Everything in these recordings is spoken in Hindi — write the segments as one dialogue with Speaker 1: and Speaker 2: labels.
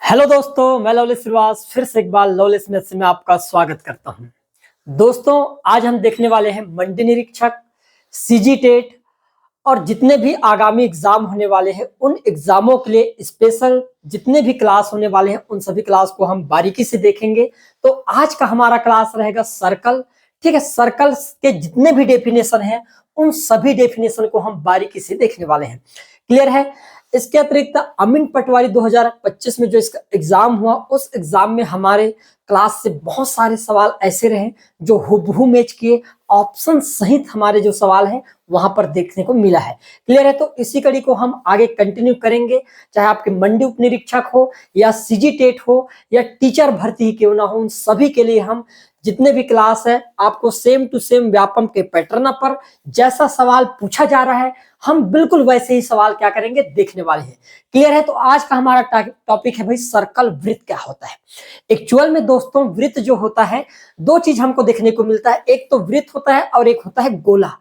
Speaker 1: हेलो दोस्तों, मैं लवलेश श्रीवास फिर से एक बार लवलेश मैथ्स में आपका स्वागत करता हूं। दोस्तों, आज हम देखने वाले हैं मंडी निरीक्षक, सीजी टेट और जितने भी आगामी एग्जाम होने वाले हैं उन एग्जामों के लिए स्पेशल जितने भी क्लास होने वाले हैं उन सभी क्लास को हम बारीकी से देखेंगे। तो आज का हमारा क्लास रहेगा सर्कल। ठीक है, सर्कल के जितने भी डेफिनेशन हैं उन सभी डेफिनेशन को हम बारीकी से देखने वाले हैं। क्लियर है? इसके अतिरिक्त अमीन पटवारी 2025 में जो इसका एग्जाम हुआ उस एग्जाम में हमारे क्लास से बहुत सारे सवाल ऐसे रहे जो हुबहू मैच किए, ऑप्शन सहित हमारे जो सवाल हैं वहां पर देखने को मिला है। क्लियर है? तो इसी कड़ी को हम आगे कंटिन्यू करेंगे, चाहे आपके मंडी उप निरीक्षक हो या सीजी टेट हो या टीचर भर्ती ही क्यों ना हो, उन सभी के लिए हम जितने भी क्लास है आपको सेम टू सेम व्यापम के पैटर्न पर जैसा सवाल पूछा जा रहा है हम बिल्कुल वैसे ही सवाल क्या करेंगे देखने वाले हैं। क्लियर है? तो आज का हमारा टॉपिक है भाई सर्कल। वृत्त क्या होता है? एक्चुअल में दोस्तों वृत्त जो होता है दो चीज हमको देखने को मिलता है, एक तो वृत्त होता है और एक होता है गोला।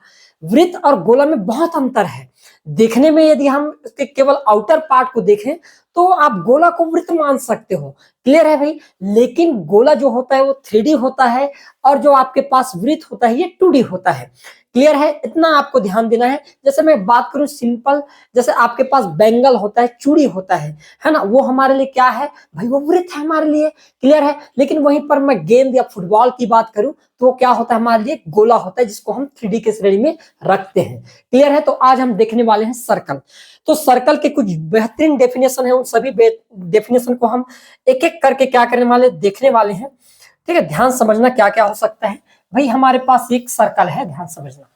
Speaker 1: वृत्त और गोला में बहुत अंतर है। देखने में यदि हम इसके केवल आउटर पार्ट को देखें तो आप गोला को वृत्त मान सकते हो। क्लियर है भाई? लेकिन गोला जो होता है वो 3D होता है और जो आपके पास वृत्त होता है ये 2D होता है। क्लियर है? इतना आपको ध्यान देना है। जैसे मैं बात करूं सिंपल, जैसे आपके पास बैंगल होता है, चूड़ी होता है ना, वो हमारे लिए क्या है भाई? वो वृत्त है हमारे लिए। क्लियर है? लेकिन वहीं पर मैं गेंद या फुटबॉल की बात करूं तो वो क्या होता है हमारे लिए? गोला होता है, जिसको हम 3D के श्रेणी में रखते हैं। क्लियर है? तो आज हम देखने वाले हैं सर्कल। तो सर्कल के कुछ बेहतरीन डेफिनेशन है, उन सभी डेफिनेशन को हम एक एक करके क्या करने वाले देखने वाले हैं। ठीक है, ध्यान समझना क्या क्या हो सकता है भाई। हमारे पास एक सर्कल है, ध्यान समझना।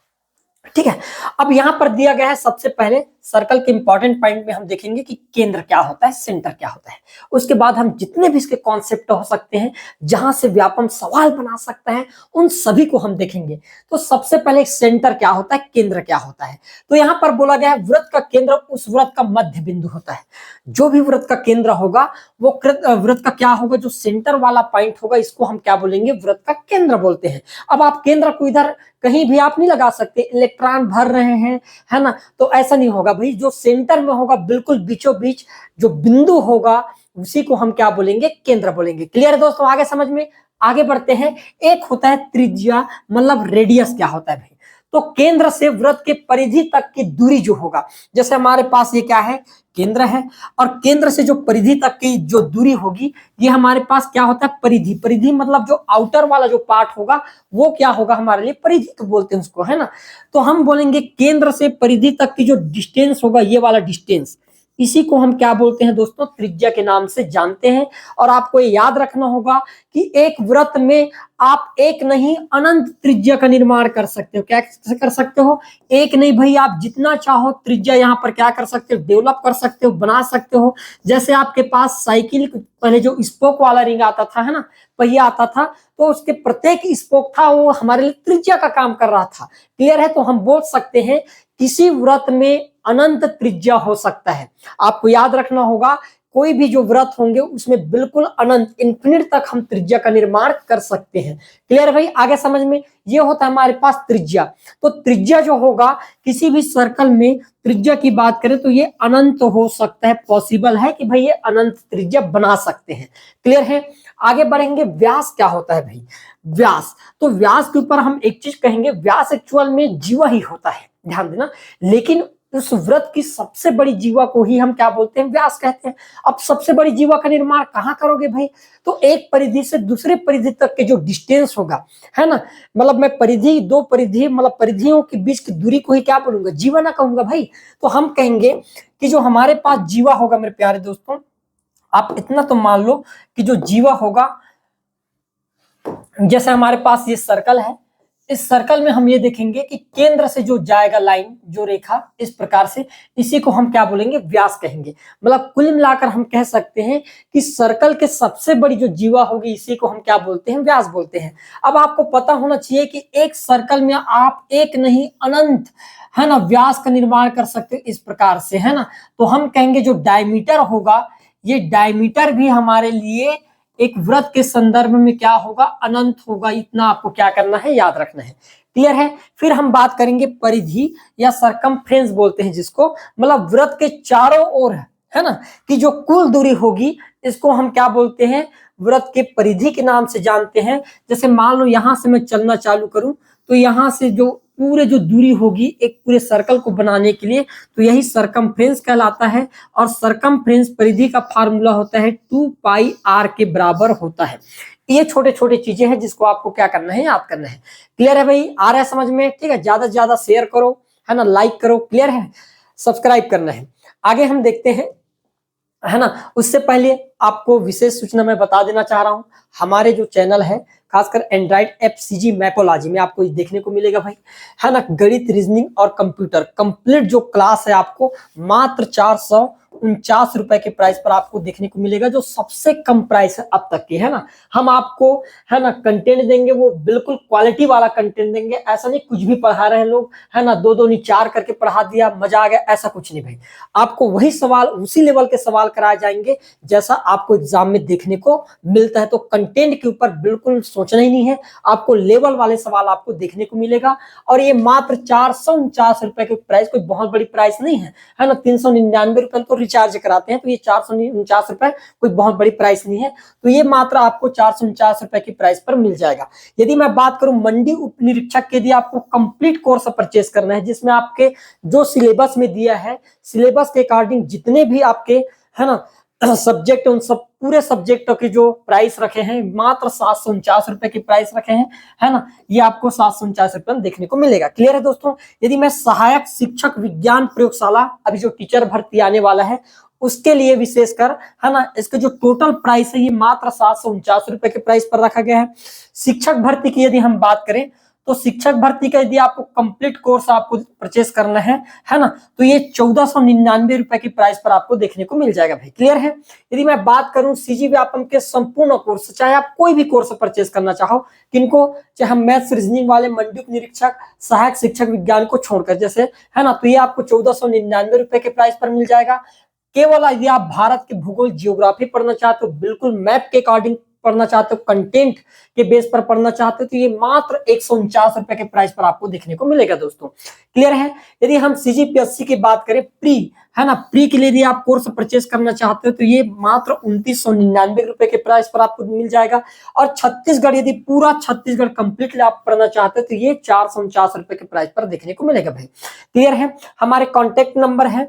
Speaker 1: ठीक है, अब यहां पर दिया गया है सबसे पहले सर्कल के इंपॉर्टेंट पॉइंट में हम देखेंगे कि केंद्र क्या होता है, सेंटर क्या होता है। उसके बाद हम जितने भी इसके कॉन्सेप्ट हो सकते हैं जहां से व्यापम सवाल बना सकता है उन सभी को हम देखेंगे। तो सबसे पहले सेंटर क्या होता है, केंद्र क्या होता है। तो यहां पर बोला गया है वृत्त का केंद्र उस वृत्त का मध्य बिंदु होता है। जो भी वृत्त का केंद्र होगा वो वृत्त का क्या होगा, जो सेंटर वाला पॉइंट होगा इसको हम क्या बोलेंगे, वृत्त का केंद्र बोलते हैं। अब आप केंद्र को इधर कहीं भी आप नहीं लगा सकते, इलेक्ट्रॉन भर रहे हैं है ना, तो ऐसा नहीं होगा भाई। जो सेंटर में होगा बिल्कुल बीचों बीच जो बिंदु होगा उसी को हम क्या बोलेंगे, केंद्र बोलेंगे। क्लियर है दोस्तों? आगे समझ में आगे बढ़ते हैं। एक होता है त्रिज्या, मतलब रेडियस क्या होता है भाई। तो केंद्र से वृत्त के परिधि तक की दूरी जो होगा, जैसे हमारे पास ये क्या है, केंद्र है, और केंद्र से जो परिधि तक की जो दूरी होगी ये हमारे पास क्या होता है, परिधि। परिधि मतलब जो आउटर वाला जो पार्ट होगा वो क्या होगा हमारे लिए, परिधि तो बोलते हैं उसको, है ना। तो हम बोलेंगे केंद्र से परिधि तक की जो डिस्टेंस होगा, ये वाला डिस्टेंस, इसी को हम क्या बोलते हैं दोस्तों, त्रिज्या के नाम से जानते हैं। और आपको ये याद रखना होगा कि एक वृत्त में आप एक नहीं अनंत त्रिज्या का निर्माण कर सकते हो। क्या कर सकते हो? एक नहीं भाई, आप जितना चाहो त्रिज्या यहाँ पर क्या कर सकते हो, डेवलप कर सकते हो, बना सकते हो। जैसे आपके पास साइकिल पहले जो स्पोक वाला रिंग आता था, है ना, पहिया आता था, तो उसके प्रत्येक स्पोक था वो हमारे लिए त्रिज्या का काम कर रहा था। क्लियर है? तो हम बोल सकते हैं किसी वृत्त में अनंत त्रिज्या हो सकता है। आपको याद रखना होगा कोई भी जो वृत्त होंगे उसमें बिल्कुल अनंत इंफिनिट तक हम त्रिज्या का निर्माण कर सकते हैं। क्लियर भाई? आगे समझ में, ये होता है हमारे पास त्रिज्या। तो त्रिज्या जो होगा किसी भी सर्कल में, त्रिज्या की बात करें तो ये अनंत हो सकता है, पॉसिबल है कि भाई ये अनंत त्रिज्या बना सकते हैं। क्लियर है? आगे बढ़ेंगे। व्यास क्या होता है भाई? व्यास, तो व्यास के ऊपर हम एक चीज कहेंगे, व्यास एक्चुअल में जीवा ही होता है, ध्यान देना। लेकिन उस वृत्त की सबसे बड़ी जीवा को ही हम क्या बोलते हैं, व्यास कहते हैं। अब सबसे बड़ी जीवा का निर्माण कहां करोगे भाई? तो एक परिधि से दूसरे परिधि तक के जो डिस्टेंस होगा, है ना, मतलब मैं परिधि, दो परिधि मतलब परिधियों के बीच की दूरी को ही क्या बोलूंगा, जीवा ना कहूंगा भाई। तो हम कहेंगे कि जो हमारे पास जीवा होगा मेरे प्यारे दोस्तों, आप इतना तो मान लो कि जो जीवा होगा, जैसे हमारे पास ये सर्कल है, इस सर्कल में हम ये देखेंगे कि केंद्र से जो जाएगा लाइन, जो रेखा इस प्रकार से, इसी को हम क्या बोलेंगे, व्यास कहेंगे। मतलब कुल मिलाकर हम कह सकते हैं कि सर्कल के सबसे बड़ी जो जीवा होगी इसी को हम क्या बोलते हैं, व्यास बोलते हैं। अब आपको पता होना चाहिए कि एक सर्कल में आप एक नहीं अनंत, है ना, व्यास का निर्माण कर सकते हो इस प्रकार से, है ना। तो हम कहेंगे जो डायमीटर होगा, ये डायमीटर भी हमारे लिए एक वृत्त के संदर्भ में क्या होगा, अनंत होगा। इतना आपको क्या करना है, याद रखना है। क्लियर है? फिर हम बात करेंगे परिधि या सरकमफ्रेंस बोलते हैं जिसको, मतलब वृत्त के चारों ओर, है ना, कि जो कुल दूरी होगी इसको हम क्या बोलते हैं, वृत्त के परिधि के नाम से जानते हैं। जैसे मान लो यहां से मैं चलना चालू करूं तो यहां से जो पूरे जो दूरी होगी एक पूरे सर्कल को बनाने के लिए, तो यही सरकमफ्रेंस कहलाता है। और सरकमफ्रेंस परिधि का फार्मूला होता है 2 पाई r के बराबर होता है। ये छोटे छोटे चीजें हैं जिसको आपको क्या करना है, याद करना है। क्लियर है भाई, आ रहा है समझ में? ठीक है, ज्यादा से ज्यादा शेयर करो, है ना, लाइक करो, क्लियर है, सब्सक्राइब करना है। आगे हम देखते हैं, है ना। उससे पहले आपको विशेष सूचना मैं बता देना चाह रहा हूं, हमारे जो चैनल है खासकर एंड्रॉइड ऐप सीजी मैपोलॉजी में आपको देखने को मिलेगा भाई, है ना, गणित, रीजनिंग और कंप्यूटर कंप्लीट जो क्लास है आपको मात्र 449 रुपए के प्राइस पर आपको देखने को मिलेगा, जो सबसे कम प्राइस है अब तक की, है ना। हम आपको, है ना, कंटेंट देंगे, वो बिल्कुल क्वालिटी वाला कंटेंट देंगे। ऐसा नहीं कुछ भी पढ़ा रहे हैं लोग, है ना, 2 2 नहीं 4 करके पढ़ा दिया, मजा आ गया, ऐसा कुछ नहीं भाई। आपको वही सवाल, उसी लेवल के सवाल कराए जाएंगे जैसा आपको एग्जाम में देखने को मिलता है। तो कंटेंट के ऊपर बिल्कुल सोचना ही नहीं है, आपको लेवल वाले सवाल आपको देखने को मिलेगा। और ये मात्र 449 रुपए के प्राइस, कोई बहुत बड़ी प्राइस नहीं है ना। 399 रुपए तो रिचार्ज कराते हैं, तो ये 449 रुपए कोई बहुत बड़ी प्राइस नहीं है। तो ये मात्र आपको 449 रुपए की प्राइस पर मिल जाएगा। यदि मैं बात करूं मंडी उप निरीक्षक के, यदि आपको कंप्लीट कोर्स परचेस करना है जिसमें आपके जो सिलेबस में दिया है, सिलेबस के अकॉर्डिंग जितने भी आपके, है ना, सब्जेक्ट, उन सब पूरे सब्जेक्टों की जो प्राइस रखे हैं मात्र 749 रुपए की प्राइस रखे हैं, है ना। ये आपको 749 रुपए में देखने को मिलेगा। क्लियर है दोस्तों? यदि मैं सहायक शिक्षक विज्ञान प्रयोगशाला, अभी जो टीचर भर्ती आने वाला है उसके लिए विशेषकर, है ना, इसके जो टोटल प्राइस है ये मात्र 749 रुपए के प्राइस पर रखा गया है। शिक्षक भर्ती की यदि हम बात करें तो शिक्षक भर्ती का यदि आपको कंप्लीट कोर्स आपको परचेस करना है ना, तो ये 1499 रुपए की प्राइस पर आपको देखने को मिल जाएगा भाई। क्लियर है? यदि मैं बात करूं सीजी व्यापम के संपूर्ण कोर्स, चाहे आप कोई भी कोर्स परचेस करना चाहो, किनको, चाहे हम मैथ्स, रीजनिंग वाले, मंडी उप निरीक्षक, सहायक शिक्षक विज्ञान को छोड़कर, जैसे, है ना, तो ये आपको 1499 रुपए के प्राइस पर मिल जाएगा। केवल यदि आप भारत के भूगोल, जियोग्राफी पढ़ना चाहते हो, बिल्कुल मैप के अकॉर्डिंग पढ़ना चाहते हो, कंटेंट के बेस पर पढ़ना चाहते हो, तो ये मात्र 149 रुपए के प्राइस पर आपको देखने को मिलेगा दोस्तों। क्लियर है? यदि हम सीजीपीएससी की बात करें प्री, है ना, प्री के लिए यदि आप कोर्स परचेस करना चाहते हो तो ये मात्र 2999 रुपए के प्राइस पर आपको मिल जाएगा। और छत्तीसगढ़, यदि पूरा छत्तीसगढ़ कंप्लीटली आप पढ़ना चाहते हो तो ये 449 रुपए के प्राइस पर देखने को मिलेगा भाई। क्लियर है? हमारे कॉन्टेक्ट नंबर है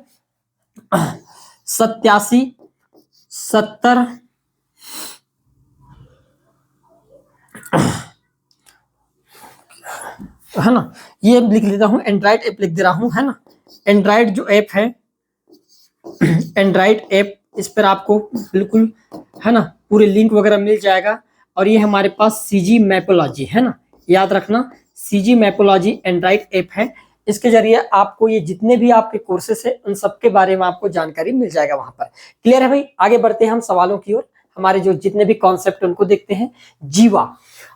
Speaker 1: 87 70, है ना, ये लिख लेता हूं, एंड्रॉइड ऐप लिख दे रहा हूं, है ना। एंड्रॉइड जो ऐप है, एंड्रॉइड ऐप, इस पर आपको बिल्कुल, है ना, पूरे लिंक वगैरह मिल जाएगा। और ये हमारे पास सीजी मैपोलॉजी, है ना, याद रखना, सीजी मैपोलॉजी एंड्रॉइड ऐप है। इसके जरिए आपको ये जितने भी आपके कोर्सेस है उन सब के बारे में आपको जानकारी मिल जाएगा वहां पर। क्लियर है भाई? आगे बढ़ते हैं हम सवालों की ओर, हमारे जो जितने भी कॉन्सेप्ट उनको देखते हैं। जीवा,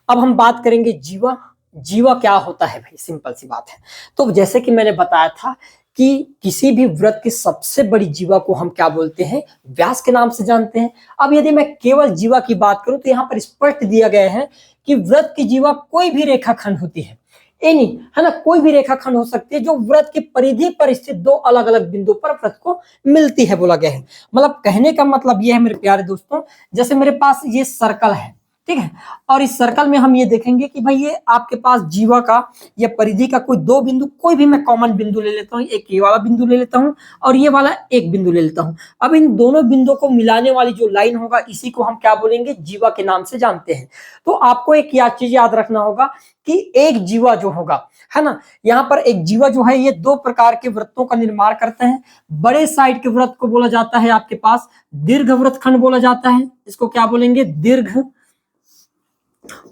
Speaker 1: अब हम बात करेंगे जीवा। जीवा क्या होता है भाई? सिंपल सी बात है। तो जैसे कि मैंने बताया था कि किसी भी वृत्त की सबसे बड़ी जीवा को हम क्या बोलते हैं? व्यास के नाम से जानते हैं। अब यदि मैं केवल जीवा की बात करूं तो यहाँ पर स्पष्ट दिया गया है कि वृत्त की जीवा कोई भी रेखाखंड होती है, एनी, है ना, कोई भी रेखाखंड हो सकती है जो वृत्त की परिधि पर स्थित 2 अलग अलग बिंदु पर वृत्त को मिलती है, बोला गया है। मतलब कहने का मतलब यह है मेरे प्यारे दोस्तों, जैसे मेरे पास ये सर्कल है, ठीक है, और इस सर्कल में हम ये देखेंगे कि भाई ये आपके पास जीवा का या परिधि का कोई 2 बिंदु, कोई भी मैं कॉमन बिंदु ले लेता हूँ, एक ये वाला बिंदु ले लेता हूँ और ये वाला एक बिंदु ले लेता हूँ। अब इन दोनों बिंदुओं को मिलाने वाली जो लाइन होगा इसी को हम क्या बोलेंगे? जीवा के नाम से जानते हैं। तो आपको एक चीज याद रखना होगा कि एक जीवा जो होगा, है ना, यहाँ पर एक जीवा जो है ये 2 प्रकार के वृत्तों का निर्माण करते हैं। बड़े साइड के वृत्त को बोला जाता है आपके पास दीर्घ वृत्तखंड बोला जाता है, इसको क्या बोलेंगे? दीर्घ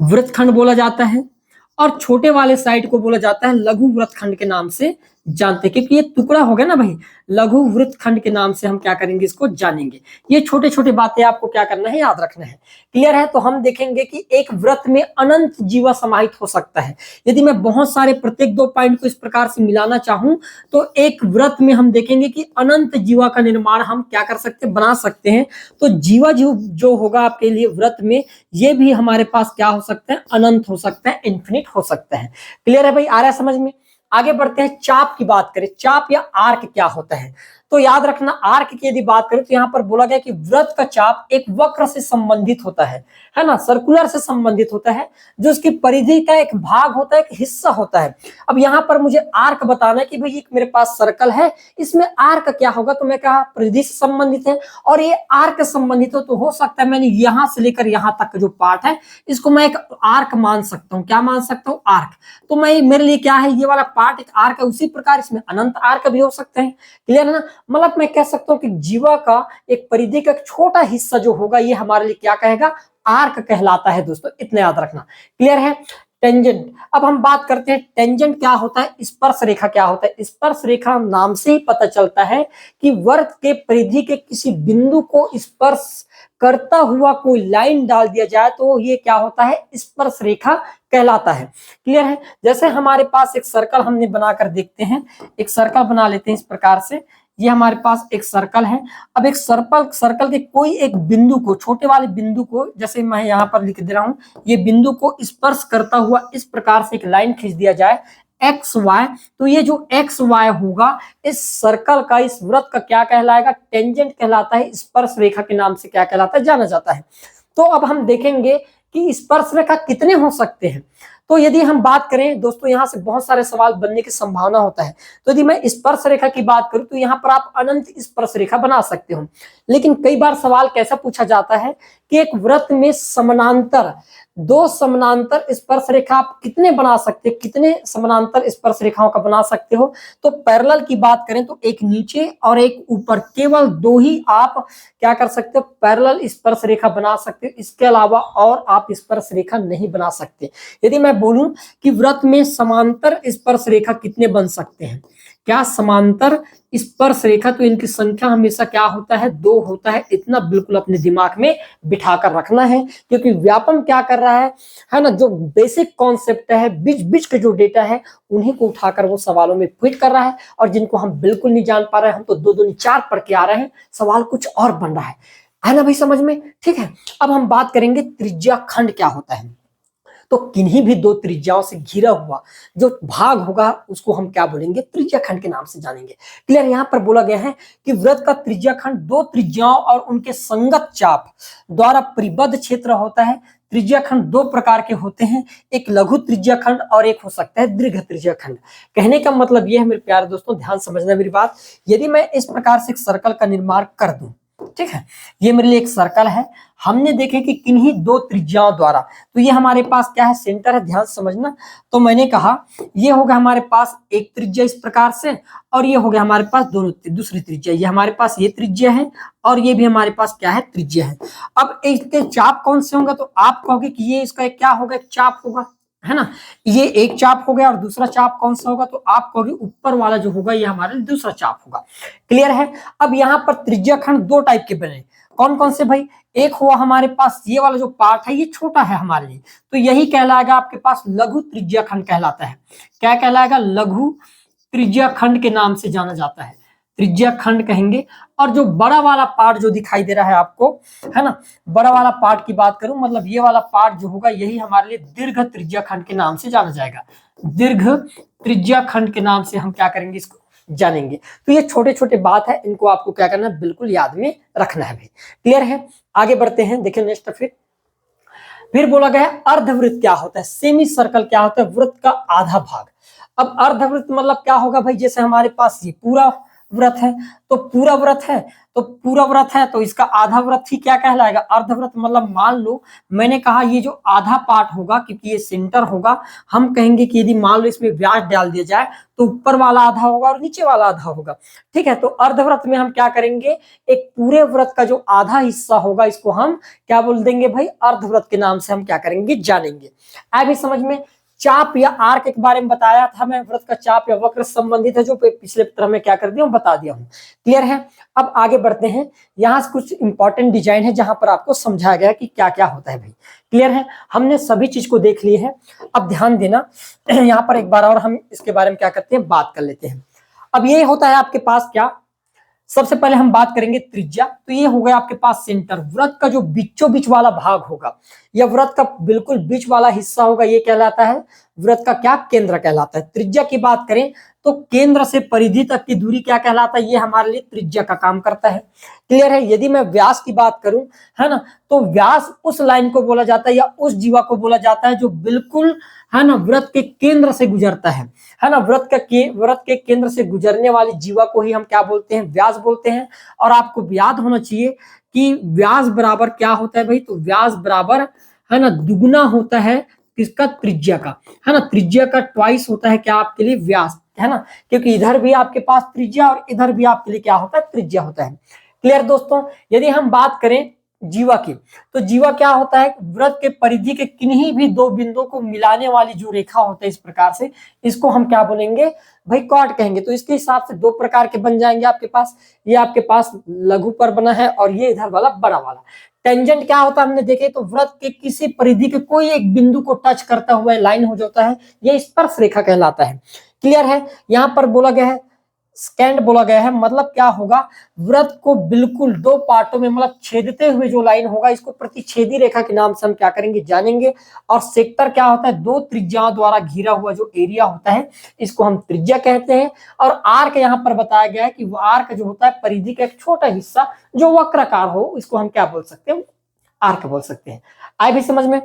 Speaker 1: वृत्तखंड बोला जाता है। और छोटे वाले साइड को बोला जाता है लघु वृत्तखंड के नाम से जानते हैं, क्योंकि ये टुकड़ा हो गया ना भाई, लघु वृत्तखंड के नाम से हम क्या करेंगे? इसको जानेंगे। ये छोटे छोटे बातें आपको क्या करना है? याद रखना है। क्लियर है? तो हम देखेंगे कि एक वृत्त में अनंत जीवा समाहित हो सकता है। यदि मैं बहुत सारे प्रत्येक 2 पॉइंट को इस प्रकार से मिलाना चाहूं तो एक वृत्त में हम देखेंगे कि अनंत जीवा का निर्माण हम क्या कर सकते हैं? बना सकते हैं। तो जीवा जो होगा आपके लिए वृत्त में, ये भी हमारे पास क्या हो सकता है? अनंत हो सकता है, इन्फिनिट हो सकता है। क्लियर है भाई? आ रहा है समझ में? आगे बढ़ते हैं। चाप की बात करें, चाप या आर्क क्या होता है? तो याद रखना आर्क की यदि बात करें तो यहाँ पर बोला गया कि वृत्त का चाप एक वक्र से संबंधित होता है ना, सर्कुलर से संबंधित होता है, जो उसकी परिधि का एक भाग होता है, एक हिस्सा होता है। अब यहाँ पर मुझे आर्क बताना है कि भाई एक मेरे पास सर्कल है, इसमें आर्क क्या होगा, तो मैं कहा परिधि से संबंधित है और ये आर्क संबंधित हो, तो हो सकता है मैंने यहां से लेकर यहां तक का जो पार्ट है इसको मैं एक आर्क मान सकता हूं। क्या मान सकता हूं? आर्क। तो मैं मेरे लिए क्या है, ये वाला पार्ट एक आर्क है, उसी प्रकार इसमें अनंत आर्क भी हो सकते हैं। क्लियर है ना? मतलब मैं कह सकता हूं कि जीवा का एक परिधि का एक छोटा हिस्सा जो होगा ये हमारे लिए क्या कहेगा, आर्क कहलाता है दोस्तों, इतना याद रखना। क्लियर है? टेंजेंट। अब हम बात करते हैं टेंजेंट क्या होता है, स्पर्श रेखा क्या होता है। स्पर्श रेखा नाम से ही पता चलता है कि वृत्त के परिधि के किसी बिंदु को स्पर्श करता हुआ कोई लाइन डाल दिया जाए तो ये क्या होता है, स्पर्श रेखा कहलाता है। क्लियर है? जैसे हमारे पास एक सर्कल हमने बनाकर देखते हैं, एक सर्कल बना लेते हैं इस प्रकार से। ये हमारे पास एक सर्कल है। अब एक सर्कल के कोई एक बिंदु को, छोटे वाले बिंदु को, जैसे मैं यहाँ पर लिख दे रहा हूं, ये बिंदु को स्पर्श करता हुआ इस प्रकार से एक लाइन खींच दिया जाए एक्स वाई, तो ये जो एक्स वाई होगा इस सर्कल का, इस वृत्त का क्या कहलाएगा, टेंजेंट कहलाता है। स्पर्श रेखा के नाम से क्या कहलाता है, जाना जाता है। तो अब हम देखेंगे कि स्पर्श रेखा कितने हो सकते हैं। तो यदि हम बात करें दोस्तों, यहां से बहुत सारे सवाल बनने की संभावना होता है। तो यदि मैं स्पर्श रेखा की बात करूं तो यहां पर आप अनंत स्पर्श रेखा बना सकते हो, लेकिन कई बार सवाल कैसा पूछा जाता है कि एक वृत्त में समानांतर, दो समानांतर स्पर्श रेखा आप कितने बना सकते हो, कितने समानांतर स्पर्श रेखाओं का बना सकते हो। तो पैरेलल की बात करें तो एक नीचे और एक ऊपर, केवल दो ही आप क्या कर सकते हो, पैरेलल स्पर्श रेखा बना सकते हो। इसके अलावा और आप स्पर्श रेखा नहीं बना सकते। यदि मैं बोलूं कि वृत्त में समांतर स्पर्श रेखा कितने बन सकते हैं, क्या समांतर स्पर्श रेखा, तो इनकी संख्या हमेशा क्या होता है, 2 होता है। इतना बिल्कुल अपने दिमाग में बिठा कर रखना है, क्योंकि व्यापम क्या कर रहा है ना, जो बेसिक कॉन्सेप्ट है, बीच बीच के जो डेटा है उन्हीं को उठाकर वो सवालों में फिट कर रहा है, और जिनको हम बिल्कुल नहीं जान पा रहे हैं, हम तो 2 दूनी 4 पढ़ के आ रहे हैं, सवाल कुछ और बन रहा है ना भाई, समझ में? ठीक है। अब हम बात करेंगे त्रिज्या खंड क्या होता है। तो किन्हीं भी 2 त्रिज्याओं से घिरा हुआ जो भाग होगा उसको हम क्या बोलेंगे, त्रिज्या खंड के नाम से जानेंगे। क्लियर? यहाँ पर बोला गया है कि वृत्त का त्रिज्या खंड 2 त्रिज्याओं और उनके संगत चाप द्वारा परिबद्ध क्षेत्र होता है। त्रिज्या खंड 2 प्रकार के होते हैं, एक लघु त्रिज्या खंड और एक हो सकता है दीर्घ त्रिज्या खंड। कहने का मतलब यह है मेरे प्यारे दोस्तों, ध्यान समझना मेरी बात। यदि मैं इस प्रकार से एक सर्कल का निर्माण कर दूं, ठीक है, ये मेरे लिए एक सर्कल है, हमने देखे कि किन्हीं 2 त्रिज्याओं द्वारा, तो ये हमारे पास क्या है, सेंटर है, ध्यान समझना। तो मैंने कहा ये हो गया हमारे पास एक त्रिज्या इस प्रकार से, और ये हो गया हमारे पास दूसरी त्रिज्या, ये हमारे पास ये त्रिज्या है और ये भी हमारे पास क्या है, त्रिज्या है। अब इसके चाप कौन से होंगे, तो आप कहोगे कि ये इसका क्या होगा, एक चाप होगा, है ना, ये एक चाप हो गया, और दूसरा चाप कौन सा होगा, तो आप कहोगे ऊपर वाला जो होगा ये हमारे लिए दूसरा चाप होगा। क्लियर है? अब यहाँ पर त्रिज्या खंड 2 टाइप के बने, कौन कौन से भाई, एक हुआ हमारे पास ये वाला जो पार्ट है ये छोटा है हमारे लिए, तो यही कहलाएगा आपके पास लघु त्रिज्या खंड कहलाता है। क्या कहलाएगा, लघु त्रिज्या खंड के नाम से जाना जाता है, त्रिज्या खंड कहेंगे। और जो बड़ा वाला पार्ट जो दिखाई दे रहा है आपको, है ना, बड़ा वाला पार्ट की बात करूं, मतलब ये वाला पार्ट जो होगा यही हमारे लिए दीर्घ त्रिज्या खंड के नाम से जाना जाएगा। दीर्घ त्रिज्या खंड के नाम से हम क्या करेंगे, इसको जानेंगे। तो ये छोटे छोटे बात है, इनको आपको क्या करना है, बिल्कुल याद में रखना है भाई। क्लियर है? आगे बढ़ते हैं, देखिए नेक्स्ट। फिर बोला गया है अर्धवृत्त क्या होता है, सेमी सर्कल क्या होता है, वृत्त का आधा भाग। अब अर्धवृत्त मतलब क्या होगा भाई, जैसे हमारे पास ये पूरा व्रत है, तो पूरा व्रत है, तो पूरा व्रत है, तो इसका आधा व्रत ही क्या कहलाएगा, अर्धव्रत। मतलब मान लो मैंने कहा ये जो आधा पार्ट होगा, क्योंकि ये सेंटर होगा, हम कहेंगे कि यदि मान लो इसमें व्यास डाल दिया जाए तो ऊपर वाला आधा होगा और नीचे वाला आधा होगा। ठीक है, तो अर्धव्रत में हम क्या करेंगे, एक पूरे व्रत का जो आधा हिस्सा होगा इसको हम क्या बोल देंगे भाई, अर्धव्रत के नाम से हम क्या करेंगे, जानेंगे। अभी समझ में। चाप या आर्क के बारे में बताया था मैं, वृत्त का चाप या वक्र संबंधित है, जो पिछले पत्र में क्या कर दिया हूं, बता दिया हूं। क्लियर है? अब आगे बढ़ते हैं, यहाँ से कुछ इंपॉर्टेंट डिजाइन है जहां पर आपको समझाया गया कि क्या क्या होता है भाई। क्लियर है? हमने सभी चीज को देख ली है। अब ध्यान देना, यहाँ पर एक बार और हम इसके बारे में क्या करते हैं, बात कर लेते हैं। अब ये होता है आपके पास क्या, सबसे पहले हम बात करेंगे त्रिज्या। तो ये हो गया आपके पास सेंटर, व्रत का जो बीचों बीच वाला भाग होगा या व्रत का बिल्कुल बीच वाला हिस्सा होगा, ये कहलाता है वृत्त का क्या केंद्र कहलाता है। त्रिज्या की बात करें तो केंद्र से परिधि तक की दूरी क्या कहलाता है, ये हमारे लिए त्रिज्या का काम करता है। क्लियर है। यदि मैं व्यास की बात करूं, है ना, तो व्यास उस लाइन को बोला जाता है या उस जीवा को बोला जाता है जो बिल्कुल, है ना, वृत्त के केंद्र से गुजरता है ना, वृत्त के केंद्र से गुजरने वाली जीवा को ही हम क्या बोलते हैं, व्यास बोलते हैं। और आपको याद होना चाहिए कि व्यास बराबर क्या होता है भाई, तो व्यास बराबर, है ना, दुगुना होता है किसका, त्रिज्या का, है ना, त्रिज्या का ट्वाइस होता है क्या आपके लिए, व्यास, है ना, क्योंकि इधर भी आपके पास त्रिज्या और इधर भी आपके लिए क्या होता है, त्रिज्या होता है। क्लियर दोस्तों। यदि हम बात करें जीवा की, तो जीवा क्या होता है, वृत्त के परिधि के किन्हीं भी दो बिंदुओं को मिलाने वाली जो रेखा होता है इस प्रकार से, इसको हम क्या बोलेंगे भाई, कॉर्ड कहेंगे। तो इसके हिसाब से दो प्रकार के बन जाएंगे आपके पास, ये आपके पास लघु पर बना है और ये इधर वाला बड़ा वाला। टेंजेंट क्या होता है, हमने देखे तो वृत्त के किसी परिधि के कोई एक बिंदु को टच करता हुआ लाइन हो जाता है, ये स्पर्श रेखा कहलाता है। क्लियर है। यहाँ पर बोला गया है स्कैंड बोला गया है, मतलब क्या होगा, वृत्त को बिल्कुल दो पार्टों में मतलब छेदते हुए जो लाइन होगा इसको प्रतिच्छेदी रेखा के नाम से हम क्या करेंगे, जानेंगे। और सेक्टर क्या होता है, दो त्रिज्याओं द्वारा घिरा हुआ जो एरिया होता है इसको हम त्रिज्या कहते हैं। और आर्क यहाँ पर बताया गया है कि वो आर्क जो होता है परिधि का एक छोटा हिस्सा जो वक्राकार हो, इसको हम क्या बोल सकते हैं, आर्क बोल सकते हैं। आए भी समझ में।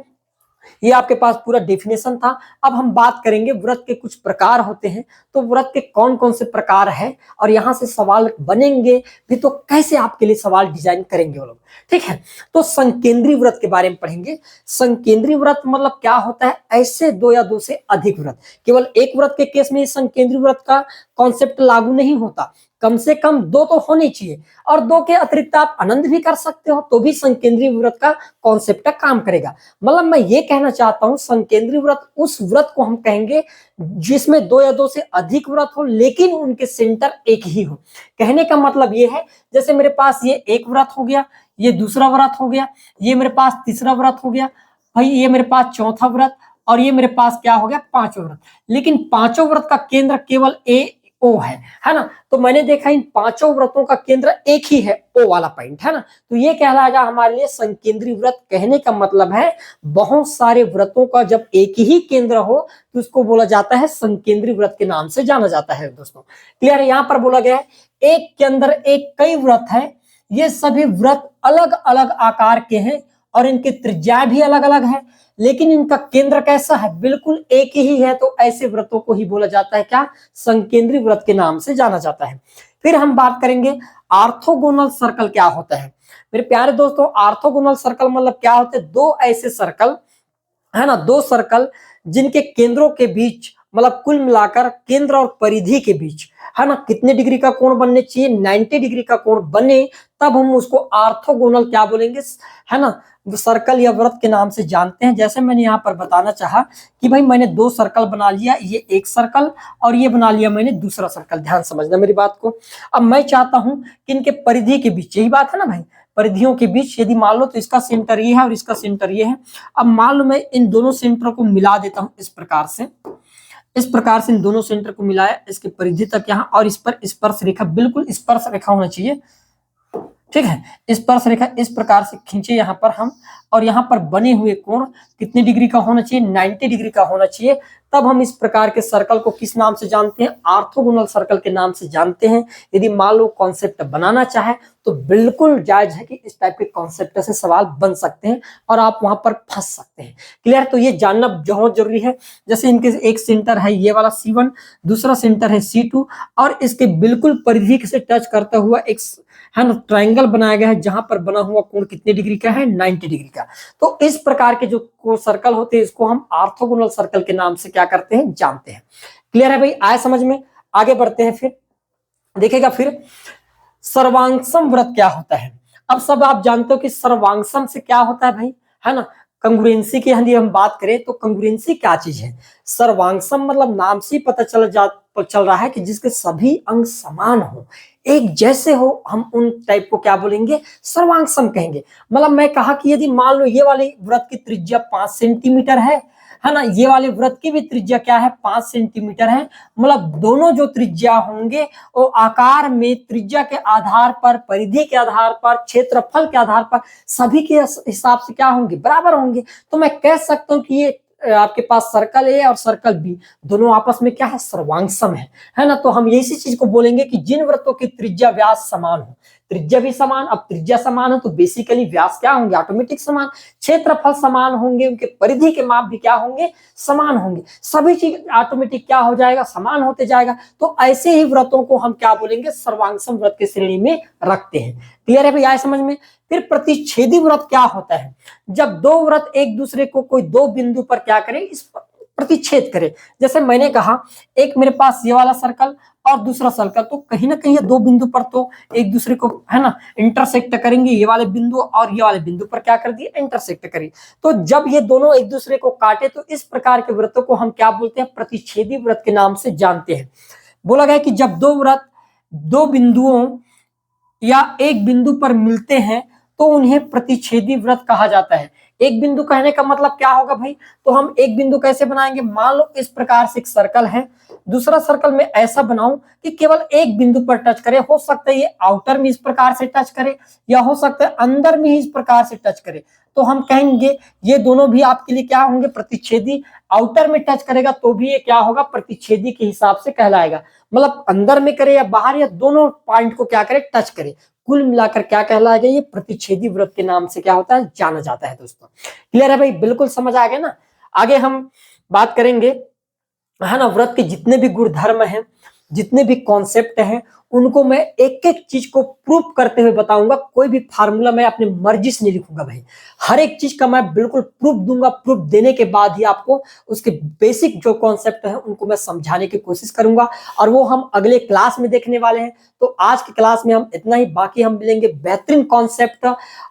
Speaker 1: ये आपके पास पूरा डेफिनेशन था। अब हम बात करेंगे वृत्त के कुछ प्रकार होते हैं, तो वृत्त के कौन कौन से प्रकार हैं और यहां से सवाल बनेंगे भी, तो कैसे आपके लिए सवाल डिजाइन करेंगे वो लोग, ठीक है। तो संकेंद्रीय वृत्त के बारे में पढ़ेंगे। संकेंद्रीय वृत्त मतलब क्या होता है, ऐसे दो या दो से अधिक वृत्त। केवल एक वृत्त के केस में संकेंद्रीय वृत्त का कॉन्सेप्ट लागू नहीं होता, कम से कम दो तो होने चाहिए, और दो के अतिरिक्त आप अनंत भी कर सकते हो तो भी संकेंद्रीय वृत्त का कॉन्सेप्ट काम करेगा। मतलब मैं ये कहना चाहता हूं, संकेंद्रीय वृत्त उस वृत्त को हम कहेंगे जिसमें दो या दो से अधिक वृत्त हो लेकिन उनके सेंटर एक ही हो। कहने का मतलब ये है, जैसे मेरे पास ये एक वृत्त हो गया, ये दूसरा वृत्त हो गया, ये मेरे पास तीसरा वृत्त हो गया भाई, ये मेरे पास चौथा वृत्त, और ये मेरे पास क्या हो गया, पांचवा वृत्त। लेकिन पांचों वृत्त का केंद्र केवल ओ है ना। तो मैंने देखा इन पांचों वृत्तों का केंद्र एक ही है, ओ वाला पॉइंट, है ना। तो ये कहलाएगा हमारे लिए संकेंद्रीय वृत्त। कहने का मतलब है बहुत सारे वृत्तों का जब एक ही केंद्र हो तो उसको बोला जाता है संकेंद्रीय वृत्त के नाम से जाना जाता है दोस्तों। क्लियर है। यहाँ पर बोला गया है एक के अंदर एक कई वृत्त है, ये सभी वृत्त अलग अलग आकार के हैं और इनकी त्रिज्याएं भी अलग अलग है, लेकिन इनका केंद्र कैसा है, बिल्कुल एक ही है। तो ऐसे वृत्तों को ही बोला जाता है क्या, संकेंद्रीय वृत्त के नाम से जाना जाता है। फिर हम बात करेंगे ऑर्थोगोनल सर्कल क्या होता है। मेरे प्यारे दोस्तों, ऑर्थोगोनल सर्कल मतलब क्या होते हैं, दो ऐसे सर्कल, है ना, दो सर्कल जिनके केंद्रों के बीच, मतलब कुल मिलाकर केंद्र और परिधि के बीच, है ना, कितने डिग्री का कोण बनने चाहिए, 90 डिग्री का कोण बने, तब हम उसको ऑर्थोगोनल क्या बोलेंगे, है ना, सर्कल या वृत्त के नाम से जानते हैं। जैसे मैंने यहाँ पर बताना चाहा कि भाई मैंने दो सर्कल बना लिया, ये एक सर्कल और ये बना लिया मैंने दूसरा सर्कल। ध्यान समझना मेरी बात को। अब मैं चाहता हूं कि इनके परिधि के बीच, यही बात है ना भाई, परिधियों के बीच यदि मान लो तो इसका सेंटर ये है और इसका सेंटर ये है। अब मान लो मैं इन दोनों सेंटर को मिला देता हूं इस प्रकार से, इस प्रकार से इन दोनों सेंटर को मिलाया इसके परिधि तक यहाँ, और इस पर स्पर्श रेखा, बिल्कुल स्पर्श रेखा होना चाहिए, ठीक है। स्पर्श रेखा इस प्रकार से खींचे यहाँ पर हम, और यहाँ पर बने हुए कोण कितने डिग्री का होना चाहिए, 90 डिग्री का होना चाहिए। तब हम इस प्रकार के सर्कल को किस नाम से जानते हैं, ऑर्थोगोनल सर्कल के नाम से जानते हैं। यदि मान लो कॉन्सेप्ट बनाना चाहे तो बिल्कुल जायज है कि इस टाइप के कॉन्सेप्ट से सवाल बन सकते हैं और आप वहां पर फंस सकते हैं। क्लियर। तो ये जानना बहुत जरूरी है। जैसे इनके एक सेंटर है ये वाला C1, दूसरा सेंटर है C2, और इसके बिल्कुल परिधि से टच करता हुआ एक, है ना, ट्रायंगल बनाया गया है जहां पर बना हुआ कोण कितने डिग्री का है, 90 डिग्री का। तो इस प्रकार के जो सर्कल होते हैं इसको हम ऑर्थोगोनल सर्कल के नाम से क्या करते हैं, जानते हैं। क्लियर है भाई, आए समझ में। आगे बढ़ते हैं। फिर देखिएगा, फिर सर्वांगसम वृत्त क्या होता है। अब सब आप जानते हो कि सर्वांगसम से क्या होता है भाई, है ना। कंग्रुएंसी की यदि हम बात करें तो कंग्रुएंसी क्या चीज है, सर्वांगसम मतलब नाम से पता चल रहा है कि जिसके सभी अंग समान हो, एक जैसे हो, हम उन टाइप को क्या बोलेंगे, सर्वांगसम कहेंगे। मतलब मैं कहा कि यदि मान लो ये वाली वृत्त की त्रिज्या 5 सेंटीमीटर है ना, ये वाले वृत्त की भी त्रिज्या क्या है, 5 सेंटीमीटर है। मतलब दोनों जो त्रिज्या होंगे वो आकार में, त्रिज्या के आधार पर, परिधि के आधार पर, क्षेत्रफल के आधार पर सभी के हिसाब से क्या होंगे, बराबर होंगे। तो मैं कह सकता हूं कि ये आपके पास सर्कल ए और सर्कल बी दोनों आपस में क्या है, सर्वांगसम है ना। तो हम इसी चीज को बोलेंगे कि जिन वृत्तों की त्रिज्या व्यास समान हो, त्रिज्या भी समान, अब त्रिज्या समान हो तो बेसिकली व्यास क्या होंगे, ऑटोमेटिक समान, क्षेत्रफल समान होंगे, उनके परिधि के माप भी क्या होंगे, समान होंगे, सभी चीज ऑटोमेटिक क्या हो जाएगा, समान होते जाएगा। तो ऐसे ही व्रतों को हम क्या बोलेंगे, सर्वांगसम व्रत की श्रेणी में रखते हैं। क्लियर है भैया, आए समझ में। फिर प्रतिच्छेदी व्रत क्या होता है, जब दो व्रत एक दूसरे को कोई दो बिंदु पर क्या करें, इस प्रतिच्छेद करे। जैसे मैंने कहा एक मेरे पास ये वाला सर्कल और दूसरा सर्कल, तो कहीं ना कहीं ये दो बिंदु पर तो एक दूसरे को है ना इंटरसेक्ट करेंगे, ये वाले बिंदु और ये वाले बिंदु पर क्या कर दिए, इंटरसेक्ट करें। तो जब ये दोनों एक दूसरे को काटे तो इस प्रकार के व्रतों को हम क्या बोलते हैं, प्रतिच्छेदी व्रत के नाम से जानते हैं। बोला गया कि जब दो व्रत दो बिंदुओं या एक बिंदु पर मिलते हैं तो उन्हें प्रतिच्छेदी व्रत कहा जाता है। एक बिंदु कहने का मतलब क्या होगा भाई, तो हम एक बिंदु कैसे बनाएंगे, मान लो इस प्रकार से एक सर्कल है, दूसरा सर्कल में ऐसा बनाऊं कि केवल एक बिंदु पर टच करे, हो सकता है ये आउटर में इस प्रकार से टच करे या हो सकता है अंदर में ही इस प्रकार से टच करे, तो हम कहेंगे ये दोनों भी आपके लिए क्या होंगे, प्रतिच्छेदी। आउटर में टच करेगा तो भी ये क्या होगा, प्रतिच्छेदी के हिसाब से कहलाएगा, मतलब अंदर में करे या बाहर या दोनों पॉइंट को क्या करे, टच करे, कुल मिलाकर क्या कहलाएगा, ये प्रतिच्छेदी व्रत के नाम से क्या होता है, जाना जाता है। दोस्तों क्लियर है भाई, बिल्कुल समझ आ गया ना। आगे हम बात करेंगे है ना, व्रत के जितने भी गुणधर्म हैं, जितने भी कॉन्सेप्ट हैं, उनको मैं एक एक चीज को प्रूफ करते हुए बताऊंगा। कोई भी फार्मूला मैं अपनी मर्जी से नहीं लिखूंगा भाई, हर एक चीज का मैं बिल्कुल प्रूफ दूंगा। प्रूफ देने के बाद ही आपको उसके बेसिक जो कॉन्सेप्ट है उनको मैं समझाने की कोशिश करूंगा, और वो हम अगले क्लास में देखने वाले हैं। तो आज की क्लास में हम इतना ही, बाकी हम मिलेंगे बेहतरीन कॉन्सेप्ट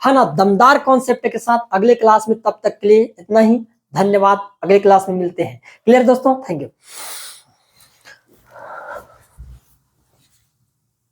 Speaker 1: है ना, दमदार कॉन्सेप्ट के साथ अगले क्लास में। तब तक के लिए इतना ही, धन्यवाद, अगले क्लास में मिलते हैं। क्लियर दोस्तों, थैंक यू।